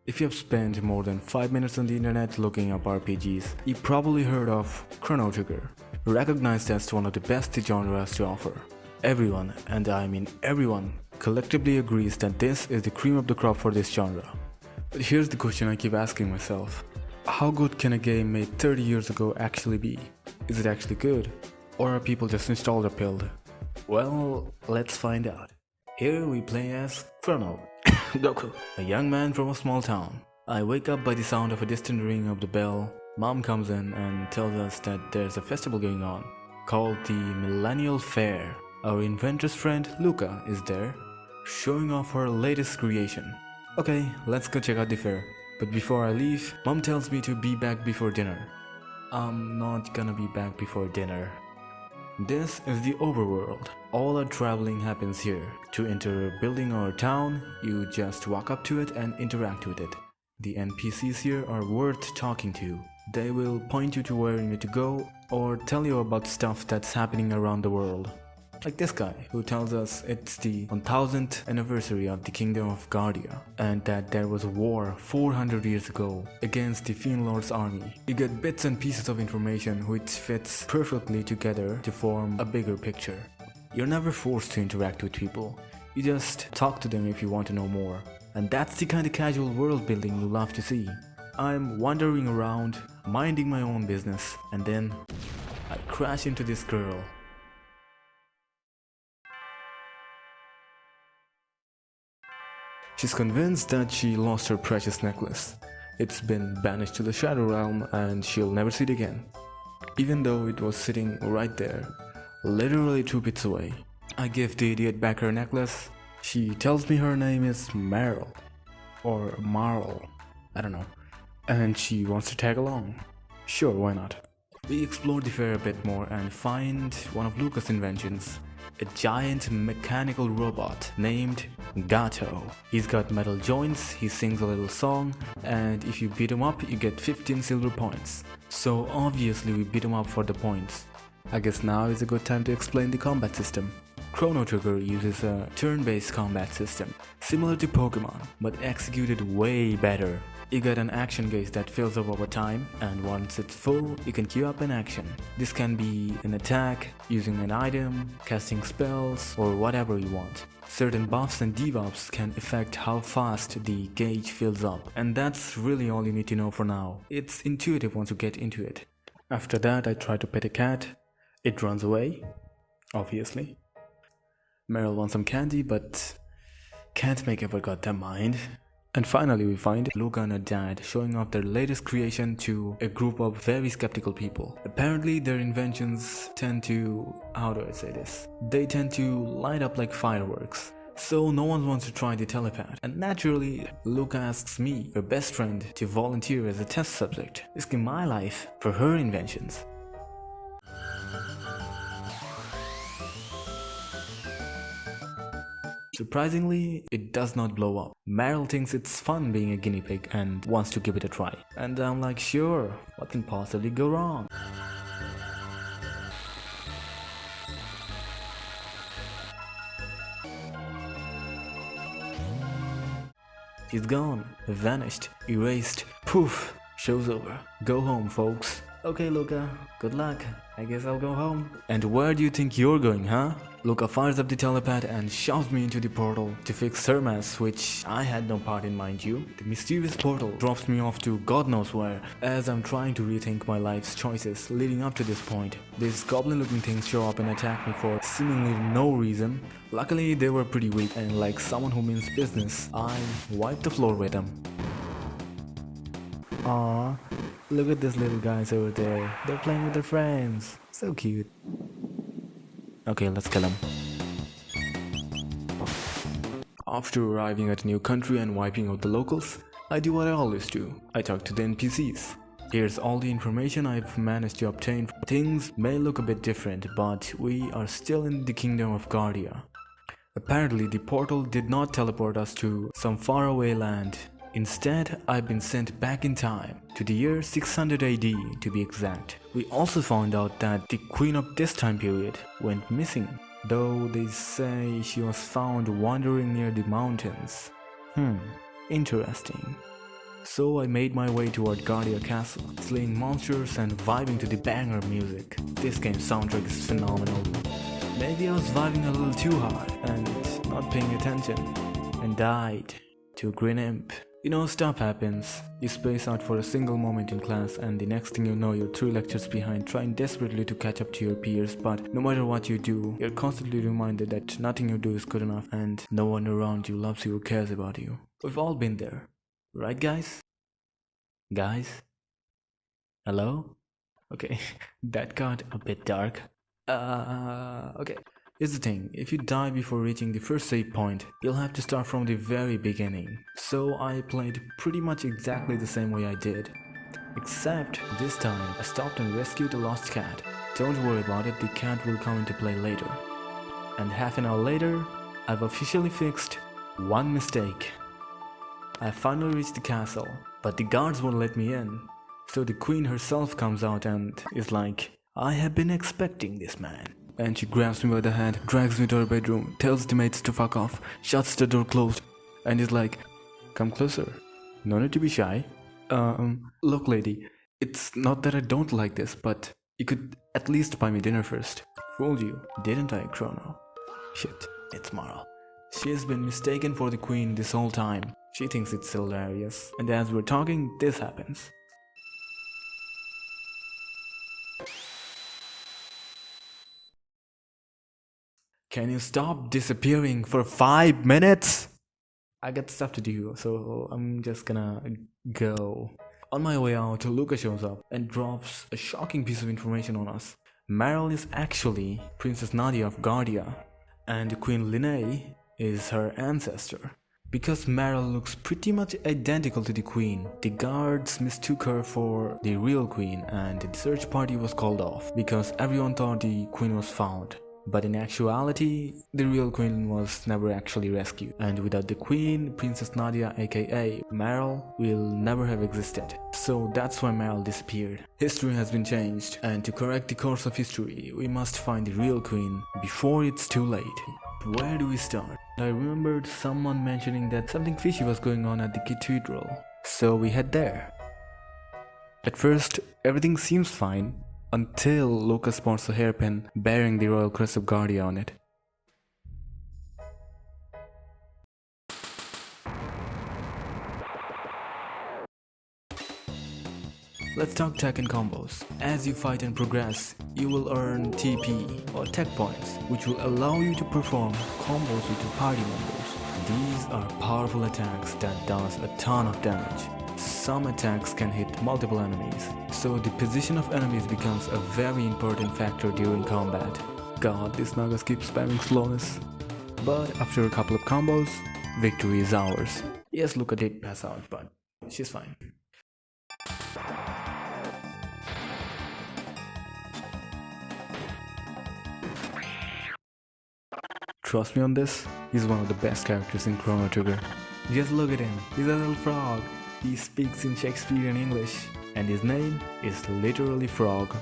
If you have spent more than 5 minutes on the internet looking up RPGs, you probably heard of Chrono Trigger, recognized as one of the best genres to offer. Everyone, and I mean everyone, collectively agrees that this is the cream of the crop for this genre. But here's the question I keep asking myself. How good can a game made 30 years ago actually be? Is it actually good? Or are people just nostalgia pilled? Well, let's find out. Here we play as Chrono, Goku, a young man from a small town. I wake up by the sound of a distant ring of the bell. Mom comes in and tells us that there's a festival going on called the Millennial Fair. Our inventor's friend Luca is there, showing off her latest creation. Okay, let's go check out the fair. But before I leave, Mom tells me to be back before dinner. I'm not gonna be back before dinner. This is the overworld. All our traveling happens here. To enter a building or a town, you just walk up to it and interact with it. The NPCs here are worth talking to. They will point you to where you need to go or tell you about stuff that's happening around the world. Like this guy who tells us it's the 1000th anniversary of the Kingdom of Guardia and that there was a war 400 years ago against the Fiend Lord's army. You get bits and pieces of information which fits perfectly together to form a bigger picture. You're never forced to interact with people. You just talk to them if you want to know more. And that's the kind of casual world building you love to see. I'm wandering around, minding my own business, and then I crash into this girl. She's convinced that she lost her precious necklace. It's been banished to the Shadow Realm and she'll never see it again. Even though it was sitting right there, literally 2 bits away. I give the idiot back her necklace. She tells me her name is Meryl. Or Marl. I don't know. And she wants to tag along. Sure, why not? We explore the fair a bit more and find one of Lucas' inventions. A giant mechanical robot named Gato. He's got metal joints, he sings a little song, and if you beat him up, you get 15 silver points. So obviously we beat him up for the points. I guess now is a good time to explain the combat system. Chrono Trigger uses a turn-based combat system, similar to Pokemon, but executed way better. You get an action gauge that fills up over time, and once it's full, you can queue up an action. This can be an attack, using an item, casting spells, or whatever you want. Certain buffs and debuffs can affect how fast the gauge fills up, and that's really all you need to know for now. It's intuitive once you get into it. After that, I try to pet a cat. It runs away, obviously. Meryl wants some candy, but can't make up her goddamn mind. And finally we find Luca and her dad showing off their latest creation to a group of very skeptical people. Apparently their inventions tend to, how do I say this? They tend to light up like fireworks. So no one wants to try the telepath. And naturally, Luca asks me, her best friend, to volunteer as a test subject, risking my life for her inventions. Surprisingly, it does not blow up. Meryl thinks it's fun being a guinea pig and wants to give it a try. And I'm like, sure, what can possibly go wrong? He's gone, vanished, erased, poof, show's over. Go home, folks. Okay, Luca, good luck. I guess I'll go home. And where do you think you're going, huh? Luca fires up the telepath and shoves me into the portal to fix her mess, which I had no part in, mind you. The mysterious portal drops me off to God knows where. As I'm trying to rethink my life's choices leading up to this point, these goblin-looking things show up and attack me for seemingly no reason. Luckily, they were pretty weak, and like someone who means business, I wiped the floor with them. Aww, look at these little guys over there. They're playing with their friends. So cute. Okay, let's kill him. After arriving at a new country and wiping out the locals, I do what I always do. I talk to the NPCs. Here's all the information I've managed to obtain. Things may look a bit different, but we are still in the Kingdom of Guardia. Apparently, the portal did not teleport us to some faraway land. Instead, I've been sent back in time, to the year 600 AD to be exact. We also found out that the queen of this time period went missing, though they say she was found wandering near the mountains. Interesting. So I made my way toward Guardia Castle, slaying monsters and vibing to the banger music. This game's soundtrack is phenomenal. Maybe I was vibing a little too hard and not paying attention and died to a green imp. You know, stuff happens. You space out for a single moment in class and the next thing you know you're 3 lectures behind trying desperately to catch up to your peers, but no matter what you do, you're constantly reminded that nothing you do is good enough and no one around you loves you or cares about you. We've all been there. Right guys? Guys? Hello? Okay, that got a bit dark. Okay. Here's the thing, if you die before reaching the first save point, you'll have to start from the very beginning. So I played pretty much exactly the same way I did. Except this time, I stopped and rescued a lost cat. Don't worry about it, the cat will come into play later. And half an hour later, I've officially fixed one mistake. I finally reached the castle, but the guards won't let me in. So the queen herself comes out and is like, I have been expecting this man. And she grabs me by the hand, drags me to her bedroom, tells the mates to fuck off, shuts the door closed, and is like, come closer. No need to be shy. Look lady, it's not that I don't like this, but you could at least buy me dinner first. Fooled you, didn't I, Chrono? Shit, it's Mara. She has been mistaken for the queen this whole time. She thinks it's hilarious. And as we're talking, this happens. Can you stop disappearing for 5 minutes? I got stuff to do, so I'm just gonna go. On my way out, Luca shows up and drops a shocking piece of information on us. Meryl is actually Princess Nadia of Guardia, and Queen Linnae is her ancestor. Because Meryl looks pretty much identical to the queen, the guards mistook her for the real queen and the search party was called off because everyone thought the queen was found. But in actuality, the real queen was never actually rescued. And without the queen, Princess Nadia aka Meryl will never have existed. So that's why Meryl disappeared. History has been changed, and to correct the course of history, we must find the real queen before it's too late. Where do we start? I remembered someone mentioning that something fishy was going on at the cathedral. So we head there. At first, everything seems fine. Until Lucas spots a hairpin bearing the royal crest of Guardia on it. Let's talk tech and combos. As you fight and progress, you will earn TP or tech points, which will allow you to perform combos with your party members. These are powerful attacks that does a ton of damage. Some attacks can hit multiple enemies, so the position of enemies becomes a very important factor during combat. God, this Nagas keeps spamming slowness. But after a couple of combos, victory is ours. Yes, Luca did pass out, but she's fine. Trust me on this, he's one of the best characters in Chrono Trigger. Just look at him, he's a little frog. He speaks in Shakespearean English, and his name is literally Frog.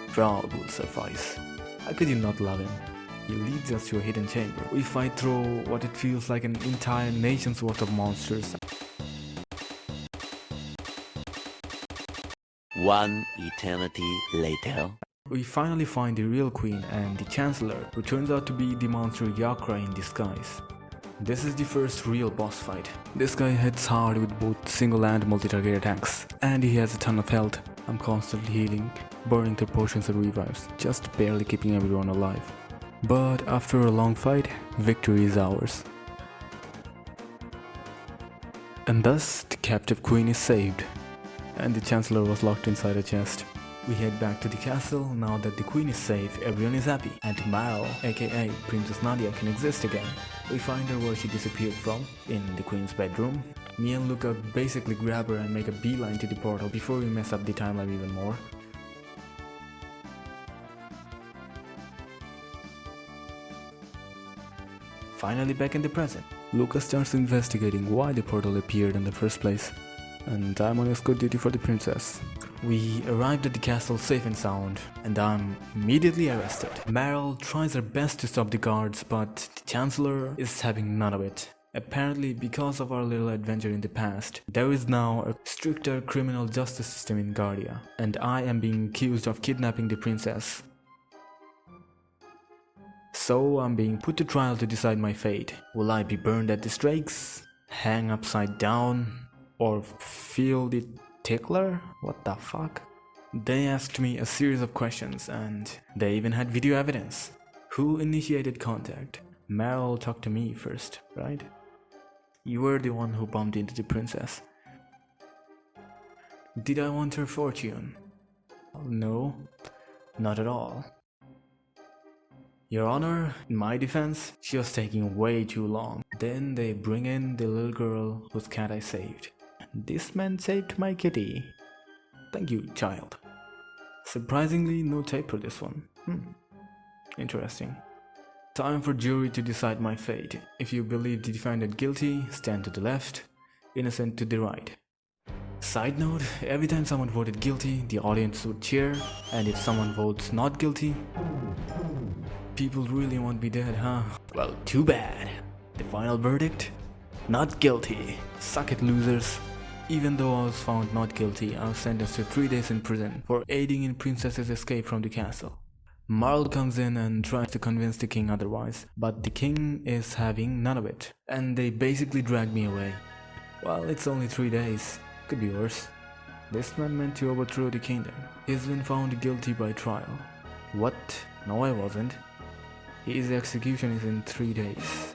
Frog will suffice. How could you not love him? He leads us to a hidden chamber. We fight through what it feels like an entire nation's worth of monsters. One eternity later. We finally find the real queen and the chancellor, who turns out to be the monster Yakra in disguise. This is the first real boss fight. This guy hits hard with both single and multi-target attacks, and he has a ton of health. I'm constantly healing, burning through potions and revives, just barely keeping everyone alive. But after a long fight, victory is ours. And thus, the captive queen is saved, and the chancellor was locked inside a chest. We head back to the castle. Now that the queen is safe, everyone is happy, and Meryl, aka Princess Nadia, can exist again. We find her where she disappeared from, in the queen's bedroom. Me and Luca basically grab her and make a beeline to the portal before we mess up the timeline even more. Finally back in the present, Luca starts investigating why the portal appeared in the first place, and I'm on escort duty for the princess. We arrived at the castle safe and sound, and I'm immediately arrested. Meryl tries her best to stop the guards, but the Chancellor is having none of it. Apparently, because of our little adventure in the past, there is now a stricter criminal justice system in Guardia, and I am being accused of kidnapping the princess. So I'm being put to trial to decide my fate. Will I be burned at the stakes, hang upside down, or feel the tickler? What the fuck? They asked me a series of questions and they even had video evidence. Who initiated contact? Meryl talked to me first, right? You were the one who bumped into the princess. Did I want her fortune? No, not at all. Your Honor, in my defense, she was taking way too long. Then they bring in the little girl whose cat I saved. This man saved my kitty. Thank you, child. Surprisingly, no tape for this one. Interesting. Time for jury to decide my fate. If you believe the defendant guilty, stand to the left, innocent to the right. Side note, every time someone voted guilty, the audience would cheer, and if someone votes not guilty, people really won't be dead, huh? Well, too bad. The final verdict? Not guilty. Suck it, losers. Even though I was found not guilty, I was sentenced to 3 days in prison for aiding in Princess's escape from the castle. Marl comes in and tries to convince the king otherwise, but the king is having none of it, and they basically drag me away. Well, it's only 3 days. Could be worse. This man meant to overthrow the kingdom. He's been found guilty by trial. What? No, I wasn't. His execution is in 3 days.